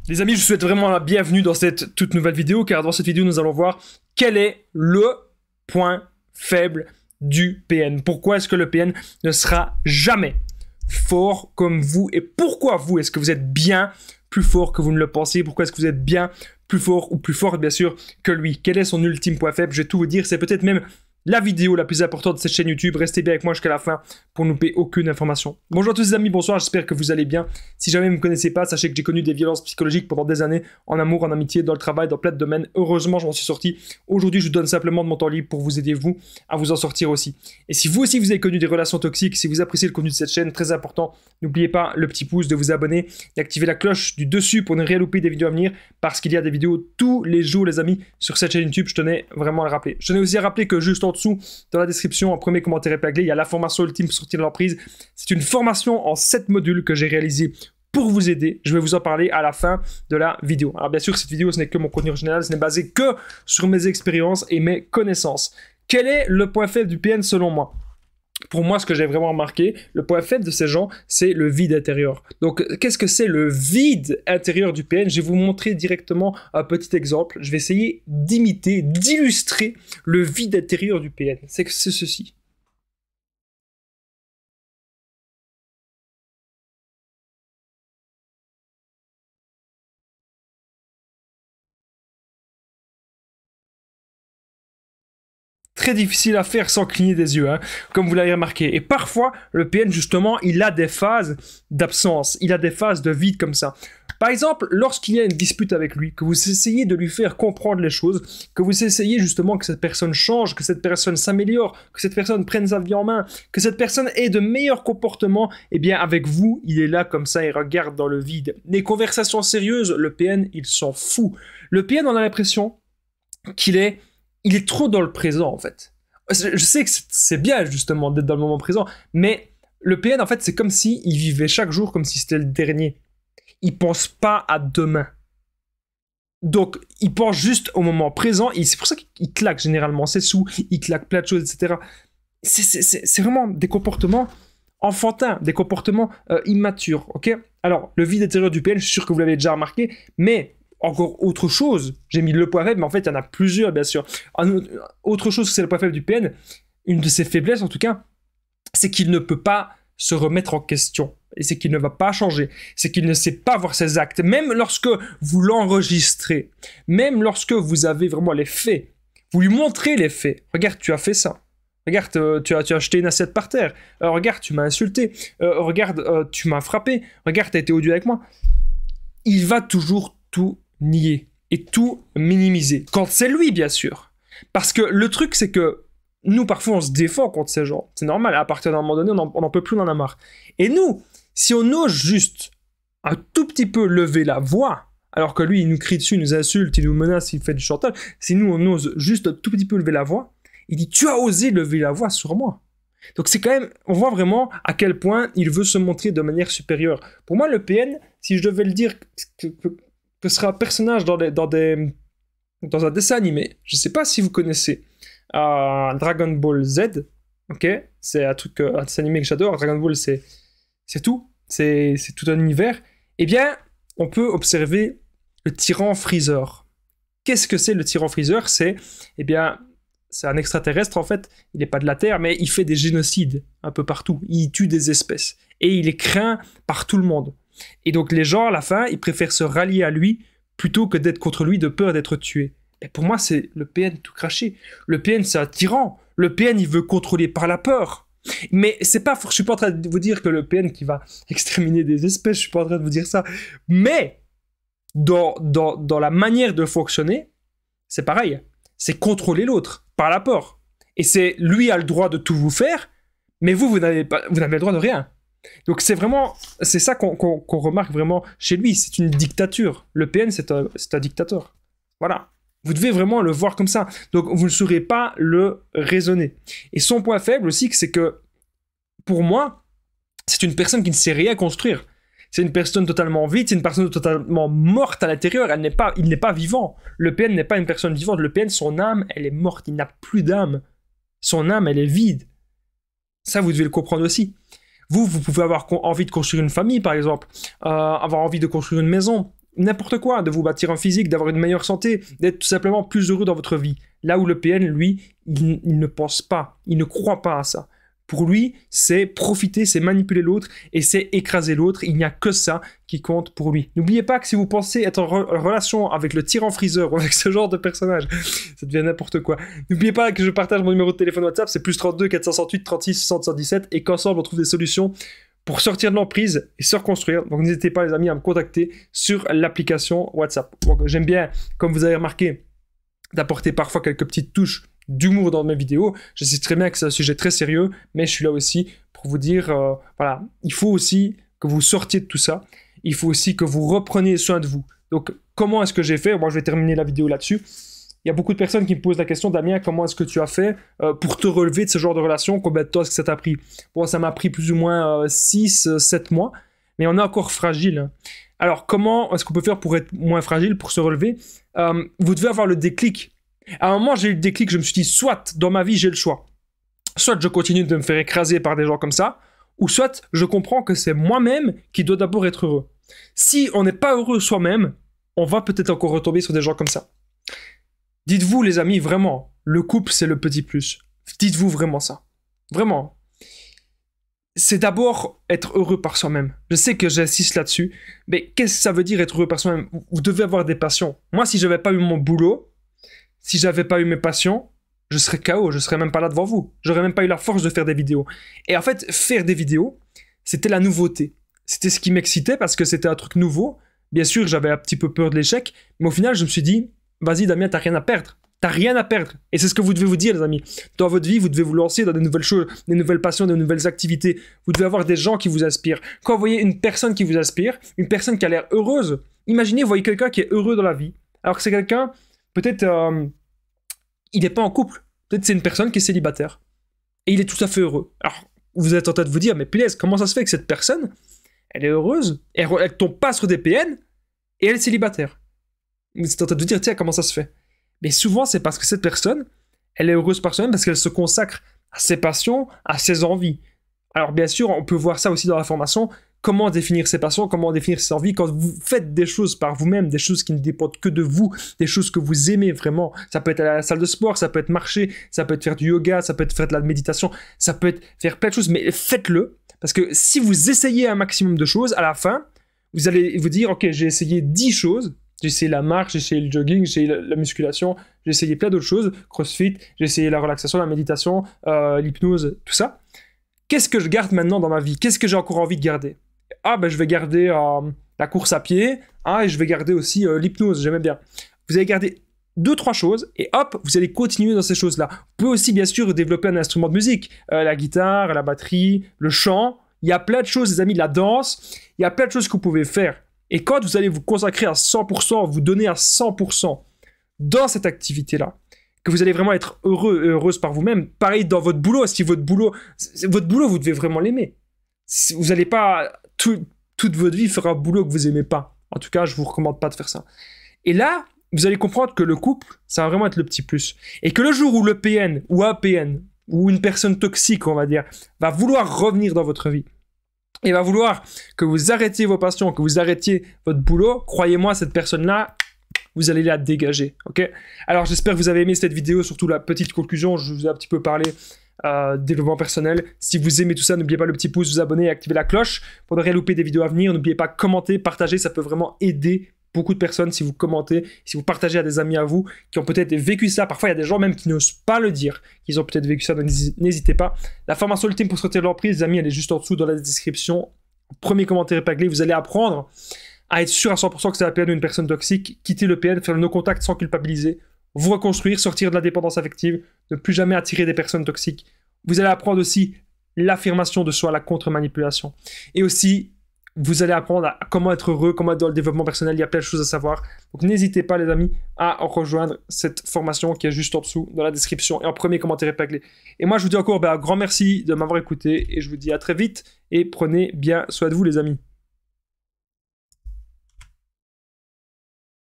Les amis, je vous souhaite vraiment la bienvenue dans cette toute nouvelle vidéo, car dans cette vidéo, nous allons voir quel est le point faible du PN. Pourquoi est-ce que le PN ne sera jamais fort comme vous, et pourquoi vous, est-ce que vous êtes bien plus fort que vous ne le pensez? Pourquoi est-ce que vous êtes bien plus fort ou plus forte, bien sûr, que lui? Quel est son ultime point faible? Je vais tout vous dire, c'est peut-être même la vidéo la plus importante de cette chaîne YouTube. Restez bien avec moi jusqu'à la fin pour ne louper aucune information. Bonjour à tous les amis, bonsoir, j'espère que vous allez bien. Si jamais vous ne me connaissez pas, sachez que j'ai connu des violences psychologiques pendant des années, en amour, en amitié, dans le travail, dans plein de domaines. Heureusement, je m'en suis sorti. Aujourd'hui, je vous donne simplement de mon temps libre pour vous aider, vous, à vous en sortir aussi. Et si vous aussi, vous avez connu des relations toxiques, si vous appréciez le contenu de cette chaîne, très important, n'oubliez pas le petit pouce, de vous abonner, d'activer la cloche du dessus pour ne rien louper des vidéos à venir, parce qu'il y a des vidéos tous les jours, les amis, sur cette chaîne YouTube. Je tenais vraiment à le rappeler. Je tenais aussi à rappeler que juste en dessous, dans la description, en premier commentaire épinglé, il y a la formation ultime pour sortir de l'emprise. C'est une formation en 7 modules que j'ai réalisée pour vous aider. Je vais vous en parler à la fin de la vidéo. Alors bien sûr, cette vidéo, ce n'est que mon contenu original, ce n'est basé que sur mes expériences et mes connaissances. Quel est le point faible du PN selon moi? Pour moi, ce que j'ai vraiment remarqué, le point faible de ces gens, c'est le vide intérieur. Donc, qu'est-ce que c'est le vide intérieur du PN? Je vais vous montrer directement un petit exemple. Je vais essayer d'imiter, d'illustrer le vide intérieur du PN. C'est ceci. Très difficile à faire sans cligner des yeux, hein, comme vous l'avez remarqué. Et parfois, le PN, justement, il a des phases d'absence, il a des phases de vide comme ça. Par exemple, lorsqu'il y a une dispute avec lui, que vous essayez de lui faire comprendre les choses, que vous essayez justement que cette personne change, que cette personne s'améliore, que cette personne prenne sa vie en main, que cette personne ait de meilleurs comportements, eh bien avec vous, il est là comme ça, il regarde dans le vide. Les conversations sérieuses, le PN, il s'en fout. Le PN, on a l'impression qu'il est trop dans le présent, en fait. Je sais que c'est bien, justement, d'être dans le moment présent, mais le PN, en fait, c'est comme s'il vivait chaque jour comme si c'était le dernier. Il pense pas à demain. Donc, il pense juste au moment présent, et c'est pour ça qu'il claque généralement ses sous, il claque plein de choses, etc. C'est vraiment des comportements enfantins, des comportements immatures, ok? Alors, le vide intérieur du PN, je suis sûr que vous l'avez déjà remarqué, mais encore autre chose, j'ai mis le point faible, mais en fait, il y en a plusieurs, bien sûr. Autre chose que c'est le point faible du PN, une de ses faiblesses en tout cas, c'est qu'il ne peut pas se remettre en question. Et c'est qu'il ne va pas changer. C'est qu'il ne sait pas voir ses actes. Même lorsque vous l'enregistrez, même lorsque vous avez vraiment les faits, vous lui montrez les faits. Regarde, tu as fait ça. Regarde, tu as acheté une assiette par terre. Regarde, tu m'as insulté. Regarde, tu m'as frappé. Regarde, tu as été odieux avec moi. Il va toujours tout nier et tout minimiser. Quand c'est lui, bien sûr. Parce que le truc, c'est que nous, parfois, on se défend contre ces gens. C'est normal, à partir d'un moment donné, on n'en peut plus, on en a marre. Et nous, si on ose juste un tout petit peu lever la voix, alors que lui, il nous crie dessus, il nous insulte, il nous menace, il fait du chantage, si nous, on ose juste un tout petit peu lever la voix, il dit « Tu as osé lever la voix sur moi ». Donc c'est quand même, on voit vraiment à quel point il veut se montrer de manière supérieure. Pour moi, le PN, si je devais le dire, que ce sera un personnage dans un dessin animé, je ne sais pas si vous connaissez Dragon Ball Z, ok, c'est un dessin animé que j'adore. Dragon Ball, c'est tout, c'est tout un univers. Eh bien, on peut observer le tyran Freezer. Qu'est-ce que c'est le tyran Freezer? C'est un extraterrestre en fait. Il n'est pas de la Terre, mais il fait des génocides un peu partout. Il tue des espèces et il est craint par tout le monde. Et donc les gens à la fin, ils préfèrent se rallier à lui plutôt que d'être contre lui de peur d'être tué. Et pour moi, c'est le PN tout craché. Le PN, c'est un tyran. Le PN, il veut contrôler par la peur. Mais c'est pas, je suis pas en train de vous dire que le PN qui va exterminer des espèces, je suis pas en train de vous dire ça. Mais dans la manière de fonctionner, c'est pareil. C'est contrôler l'autre par la peur. Et c'est lui a le droit de tout vous faire, mais vous n'avez le droit de rien. Donc c'est ça qu'on remarque vraiment chez lui. C'est une dictature. Le PN, c'est un dictateur. Voilà. Vous devez vraiment le voir comme ça. Donc, vous ne saurez pas le raisonner. Et son point faible aussi, c'est que, pour moi, c'est une personne qui ne sait rien construire. C'est une personne totalement vide, c'est une personne totalement morte à l'intérieur. Il n'est pas vivant. Le PN n'est pas une personne vivante. Le PN, son âme, elle est morte. Il n'a plus d'âme. Son âme, elle est vide. Ça, vous devez le comprendre aussi. Vous pouvez avoir envie de construire une famille, par exemple. Avoir envie de construire une maison. n'importe quoi, de vous bâtir un physique, d'avoir une meilleure santé, d'être tout simplement plus heureux dans votre vie. Là où le PN, lui, il ne pense pas, il ne croit pas à ça. Pour lui, c'est profiter, c'est manipuler l'autre et c'est écraser l'autre. Il n'y a que ça qui compte pour lui. N'oubliez pas que si vous pensez être en relation avec le tyran-freezer ou avec ce genre de personnage, ça devient n'importe quoi. N'oubliez pas que je partage mon numéro de téléphone WhatsApp, c'est +32 468 36 77 et qu'ensemble on trouve des solutions pour sortir de l'emprise et se reconstruire. Donc n'hésitez pas les amis à me contacter sur l'application WhatsApp. Donc, j'aime bien, comme vous avez remarqué, d'apporter parfois quelques petites touches d'humour dans mes vidéos. Je sais très bien que c'est un sujet très sérieux, mais je suis là aussi pour vous dire, voilà, il faut aussi que vous sortiez de tout ça. Il faut aussi que vous repreniez soin de vous. Donc, comment est-ce que j'ai fait? Moi, je vais terminer la vidéo là-dessus. Il y a beaucoup de personnes qui me posent la question, Damien, comment est-ce que tu as fait pour te relever de ce genre de relation? Combien de temps est-ce que ça t'a pris? Bon, ça m'a pris plus ou moins 6-7 mois, mais on est encore fragile. Hein. Alors, comment est-ce qu'on peut faire pour être moins fragile, pour se relever? Vous devez avoir le déclic. À un moment, j'ai eu le déclic, je me suis dit, soit dans ma vie, j'ai le choix. Soit je continue de me faire écraser par des gens comme ça, ou soit je comprends que c'est moi-même qui dois d'abord être heureux. Si on n'est pas heureux soi-même, on va peut-être encore retomber sur des gens comme ça. Dites-vous, les amis, vraiment, le couple, c'est le petit plus. Dites-vous vraiment ça. Vraiment. C'est d'abord être heureux par soi-même. Je sais que j'insiste là-dessus, mais qu'est-ce que ça veut dire être heureux par soi-même? Vous devez avoir des passions. Moi, si je n'avais pas eu mon boulot, si j'avais pas eu mes passions, je serais KO, je serais même pas là devant vous. J'aurais même pas eu la force de faire des vidéos. Et en fait, faire des vidéos, c'était la nouveauté. C'était ce qui m'excitait parce que c'était un truc nouveau. Bien sûr, j'avais un petit peu peur de l'échec, mais au final, je me suis dit, vas-y Damien, t'as rien à perdre. T'as rien à perdre. Et c'est ce que vous devez vous dire, les amis. Dans votre vie, vous devez vous lancer dans des nouvelles choses, des nouvelles passions, des nouvelles activités. Vous devez avoir des gens qui vous inspirent. Quand vous voyez une personne qui vous inspire, une personne qui a l'air heureuse, imaginez, vous voyez quelqu'un qui est heureux dans la vie. Alors que c'est quelqu'un, peut-être, il n'est pas en couple. Peut-être c'est une personne qui est célibataire. Et il est tout à fait heureux. Alors, vous êtes en train de vous dire, mais punaise, comment ça se fait que cette personne, elle est heureuse, elle tombe pas sur des PN, et elle est célibataire? Vous êtes en train de vous dire, tiens, comment ça se fait? Mais souvent, c'est parce que cette personne, elle est heureuse par soi-même, parce qu'elle se consacre à ses passions, à ses envies. Alors, bien sûr, on peut voir ça aussi dans la formation. Comment définir ses passions, comment définir ses envies quand vous faites des choses par vous-même, des choses qui ne dépendent que de vous, des choses que vous aimez vraiment. Ça peut être aller à la salle de sport, ça peut être marcher, ça peut être faire du yoga, ça peut être faire de la méditation, ça peut être faire plein de choses, mais faites-le. Parce que si vous essayez un maximum de choses, à la fin, vous allez vous dire, ok, j'ai essayé 10 choses, j'ai essayé la marche, j'ai essayé le jogging, j'ai essayé la musculation, j'ai essayé plein d'autres choses, CrossFit, j'ai essayé la relaxation, la méditation, l'hypnose, tout ça. Qu'est-ce que je garde maintenant dans ma vie? Qu'est-ce que j'ai encore envie de garder? Ah, ben je vais garder la course à pied, et je vais garder aussi l'hypnose, j'aimais bien. Vous allez garder 2-3 choses, et hop, vous allez continuer dans ces choses-là. Vous pouvez aussi, bien sûr, développer un instrument de musique, la guitare, la batterie, le chant. Il y a plein de choses, les amis, la danse. Il y a plein de choses que vous pouvez faire. Et quand vous allez vous consacrer à 100%, vous donner à 100% dans cette activité-là, que vous allez vraiment être heureux et heureuse par vous-même, pareil dans votre boulot, si votre boulot, vous devez vraiment l'aimer. Vous n'allez pas toute votre vie faire un boulot que vous aimez pas. En tout cas, je vous recommande pas de faire ça. Et là, vous allez comprendre que le couple, ça va vraiment être le petit plus. Et que le jour où le PN, ou un PN, ou une personne toxique, on va dire, va vouloir revenir dans votre vie, et va vouloir que vous arrêtiez vos passions, que vous arrêtiez votre boulot, croyez-moi, cette personne-là, vous allez la dégager, ok? Alors, j'espère que vous avez aimé cette vidéo, surtout la petite conclusion, je vous ai un petit peu parlé développement personnel. Si vous aimez tout ça, n'oubliez pas le petit pouce, vous abonner et activer la cloche pour ne rien louper des vidéos à venir. N'oubliez pas de commenter, partager, ça peut vraiment aider beaucoup de personnes si vous commentez, si vous partagez à des amis à vous qui ont peut-être vécu ça. Parfois, il y a des gens même qui n'osent pas le dire, qu'ils ont peut-être vécu ça, donc n'hésitez pas. La formation ultime pour sortir de l'emprise, les amis, elle est juste en dessous dans la description. Premier commentaire épinglé, vous allez apprendre à être sûr à 100% que c'est la PN ou une personne toxique, quitter le PN, faire le no-contact sans culpabiliser, vous reconstruire, sortir de la dépendance affective, ne plus jamais attirer des personnes toxiques. Vous allez apprendre aussi l'affirmation de soi, la contre-manipulation. Et aussi, vous allez apprendre à comment être heureux, comment être dans le développement personnel, il y a plein de choses à savoir. Donc n'hésitez pas les amis à rejoindre cette formation qui est juste en dessous dans la description et en premier commentaire épinglé. Et moi je vous dis encore un grand merci de m'avoir écouté et je vous dis à très vite et prenez bien soin de vous les amis.